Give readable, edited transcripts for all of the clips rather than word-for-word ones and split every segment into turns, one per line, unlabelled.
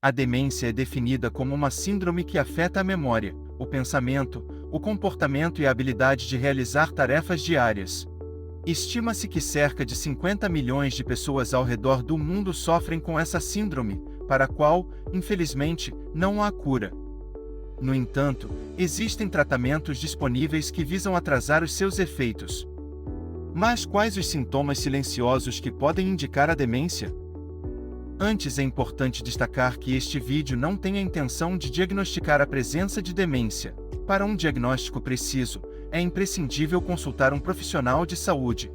A demência é definida como uma síndrome que afeta a memória, o pensamento, o comportamento e a habilidade de realizar tarefas diárias. Estima-se que cerca de 50 milhões de pessoas ao redor do mundo sofrem com essa síndrome, para a qual, infelizmente, não há cura. No entanto, existem tratamentos disponíveis que visam atrasar os seus efeitos. Mas quais os sintomas silenciosos que podem indicar a demência? Antes, é importante destacar que este vídeo não tem a intenção de diagnosticar a presença de demência. Para um diagnóstico preciso, é imprescindível consultar um profissional de saúde.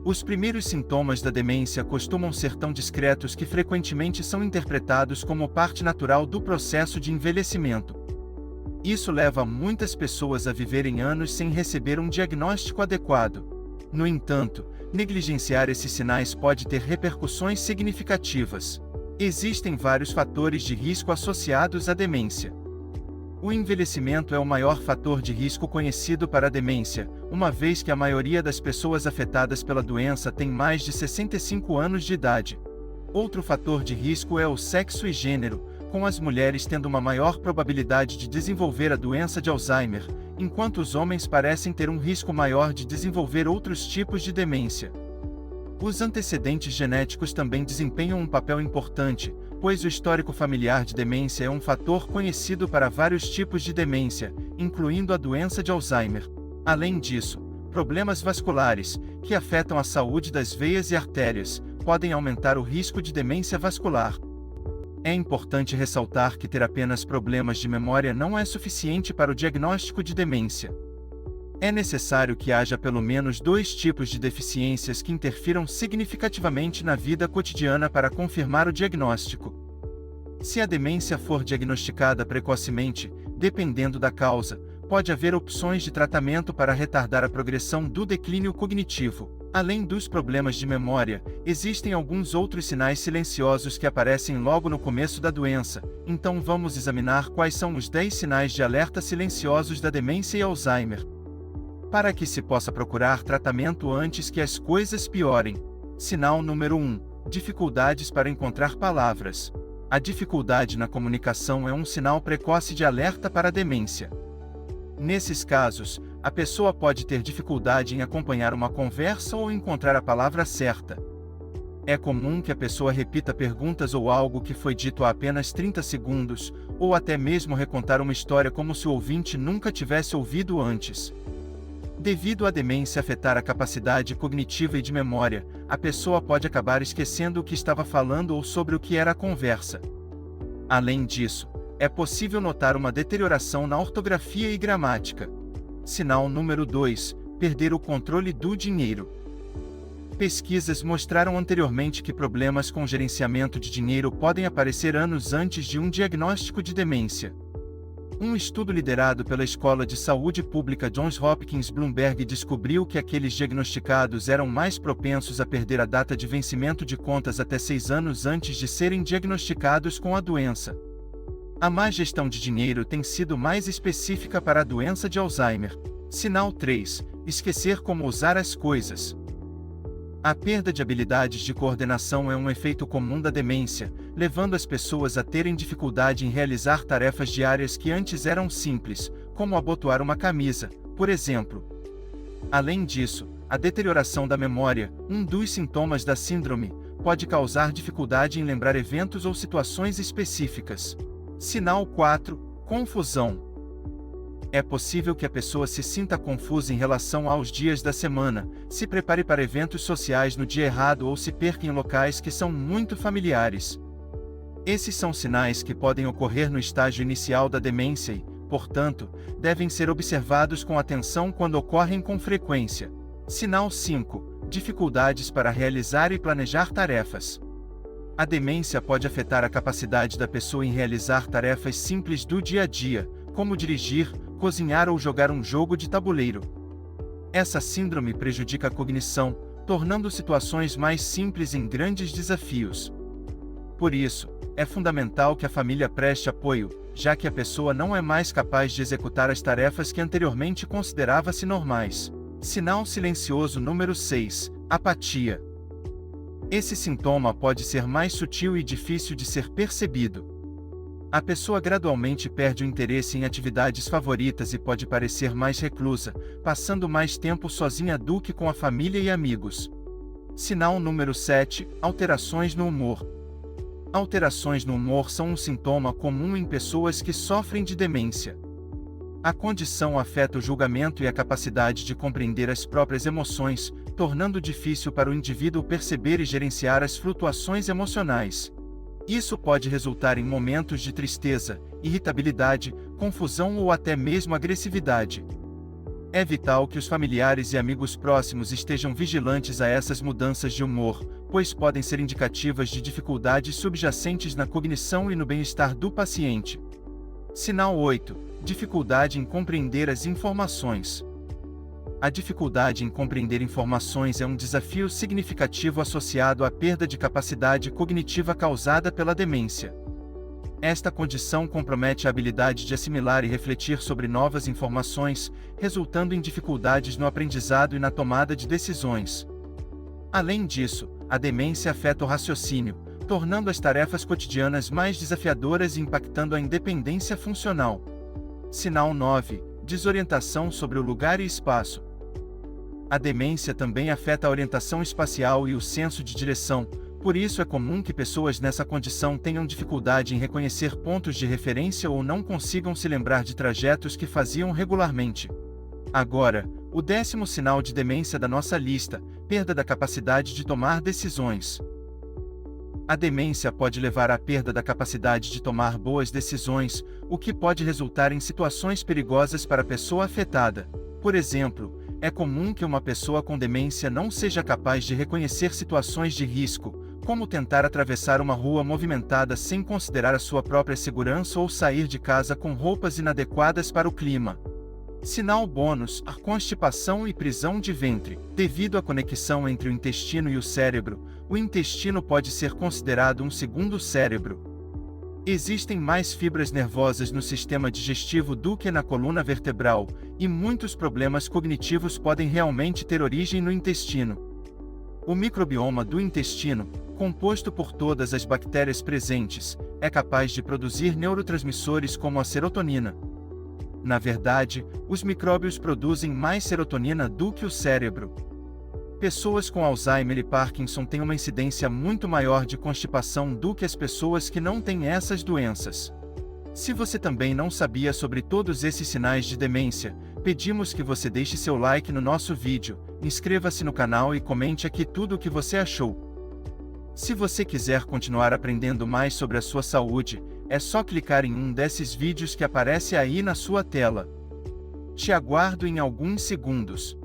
Os primeiros sintomas da demência costumam ser tão discretos que frequentemente são interpretados como parte natural do processo de envelhecimento. Isso leva muitas pessoas a viverem anos sem receber um diagnóstico adequado. No entanto, negligenciar esses sinais pode ter repercussões significativas. Existem vários fatores de risco associados à demência. O envelhecimento é o maior fator de risco conhecido para a demência, uma vez que a maioria das pessoas afetadas pela doença tem mais de 65 anos de idade. Outro fator de risco é o sexo e gênero, com as mulheres tendo uma maior probabilidade de desenvolver a doença de Alzheimer, enquanto os homens parecem ter um risco maior de desenvolver outros tipos de demência. Os antecedentes genéticos também desempenham um papel importante, pois o histórico familiar de demência é um fator conhecido para vários tipos de demência, incluindo a doença de Alzheimer. Além disso, problemas vasculares, que afetam a saúde das veias e artérias, podem aumentar o risco de demência vascular. É importante ressaltar que ter apenas problemas de memória não é suficiente para o diagnóstico de demência. É necessário que haja pelo menos 2 tipos de deficiências que interfiram significativamente na vida cotidiana para confirmar o diagnóstico. Se a demência for diagnosticada precocemente, dependendo da causa, pode haver opções de tratamento para retardar a progressão do declínio cognitivo. Além dos problemas de memória, existem alguns outros sinais silenciosos que aparecem logo no começo da doença, então vamos examinar quais são os 10 sinais de alerta silenciosos da demência e Alzheimer, para que se possa procurar tratamento antes que as coisas piorem. Sinal número 1: dificuldades para encontrar palavras. A dificuldade na comunicação é um sinal precoce de alerta para a demência. Nesses casos, a pessoa pode ter dificuldade em acompanhar uma conversa ou encontrar a palavra certa. É comum que a pessoa repita perguntas ou algo que foi dito há apenas 30 segundos, ou até mesmo recontar uma história como se o ouvinte nunca tivesse ouvido antes. Devido à demência afetar a capacidade cognitiva e de memória, a pessoa pode acabar esquecendo o que estava falando ou sobre o que era a conversa. Além disso, é possível notar uma deterioração na ortografia e gramática. Sinal número 2: perder o controle do dinheiro. Pesquisas mostraram anteriormente que problemas com gerenciamento de dinheiro podem aparecer anos antes de um diagnóstico de demência. Um estudo liderado pela Escola de Saúde Pública Johns Hopkins Bloomberg descobriu que aqueles diagnosticados eram mais propensos a perder a data de vencimento de contas até 6 anos antes de serem diagnosticados com a doença. A má gestão de dinheiro tem sido mais específica para a doença de Alzheimer. Sinal 3: esquecer como usar as coisas. A perda de habilidades de coordenação é um efeito comum da demência, levando as pessoas a terem dificuldade em realizar tarefas diárias que antes eram simples, como abotoar uma camisa, por exemplo. Além disso, a deterioração da memória, um dos sintomas da síndrome, pode causar dificuldade em lembrar eventos ou situações específicas. Sinal 4: confusão. É possível que a pessoa se sinta confusa em relação aos dias da semana, se prepare para eventos sociais no dia errado ou se perca em locais que são muito familiares. Esses são sinais que podem ocorrer no estágio inicial da demência e, portanto, devem ser observados com atenção quando ocorrem com frequência. Sinal 5: dificuldades para realizar e planejar tarefas. A demência pode afetar a capacidade da pessoa em realizar tarefas simples do dia a dia, como dirigir, cozinhar ou jogar um jogo de tabuleiro. Essa síndrome prejudica a cognição, tornando situações mais simples em grandes desafios. Por isso, é fundamental que a família preste apoio, já que a pessoa não é mais capaz de executar as tarefas que anteriormente considerava-se normais. Sinal silencioso número 6: apatia. Esse sintoma pode ser mais sutil e difícil de ser percebido. A pessoa gradualmente perde o interesse em atividades favoritas e pode parecer mais reclusa, passando mais tempo sozinha do que com a família e amigos. Sinal número 7. Alterações no humor. Alterações no humor são um sintoma comum em pessoas que sofrem de demência. A condição afeta o julgamento e a capacidade de compreender as próprias emoções, tornando difícil para o indivíduo perceber e gerenciar as flutuações emocionais. Isso pode resultar em momentos de tristeza, irritabilidade, confusão ou até mesmo agressividade. É vital que os familiares e amigos próximos estejam vigilantes a essas mudanças de humor, pois podem ser indicativas de dificuldades subjacentes na cognição e no bem-estar do paciente. Sinal 8. Dificuldade em compreender as informações. A dificuldade em compreender informações é um desafio significativo associado à perda de capacidade cognitiva causada pela demência. Esta condição compromete a habilidade de assimilar e refletir sobre novas informações, resultando em dificuldades no aprendizado e na tomada de decisões. Além disso, a demência afeta o raciocínio, tornando as tarefas cotidianas mais desafiadoras e impactando a independência funcional. Sinal 9. Desorientação sobre o lugar e espaço. A demência também afeta a orientação espacial e o senso de direção, por isso é comum que pessoas nessa condição tenham dificuldade em reconhecer pontos de referência ou não consigam se lembrar de trajetos que faziam regularmente. Agora, o 10º sinal de demência da nossa lista: perda da capacidade de tomar decisões. A demência pode levar à perda da capacidade de tomar boas decisões, o que pode resultar em situações perigosas para a pessoa afetada. Por exemplo, é comum que uma pessoa com demência não seja capaz de reconhecer situações de risco, como tentar atravessar uma rua movimentada sem considerar a sua própria segurança ou sair de casa com roupas inadequadas para o clima. Sinal bônus: a constipação e prisão de ventre. Devido à conexão entre o intestino e o cérebro, o intestino pode ser considerado um segundo cérebro. Existem mais fibras nervosas no sistema digestivo do que na coluna vertebral, e muitos problemas cognitivos podem realmente ter origem no intestino. O microbioma do intestino, composto por todas as bactérias presentes, é capaz de produzir neurotransmissores como a serotonina. Na verdade, os micróbios produzem mais serotonina do que o cérebro. Pessoas com Alzheimer e Parkinson têm uma incidência muito maior de constipação do que as pessoas que não têm essas doenças. Se você também não sabia sobre todos esses sinais de demência, pedimos que você deixe seu like no nosso vídeo, inscreva-se no canal e comente aqui tudo o que você achou. Se você quiser continuar aprendendo mais sobre a sua saúde, é só clicar em um desses vídeos que aparece aí na sua tela. Te aguardo em alguns segundos.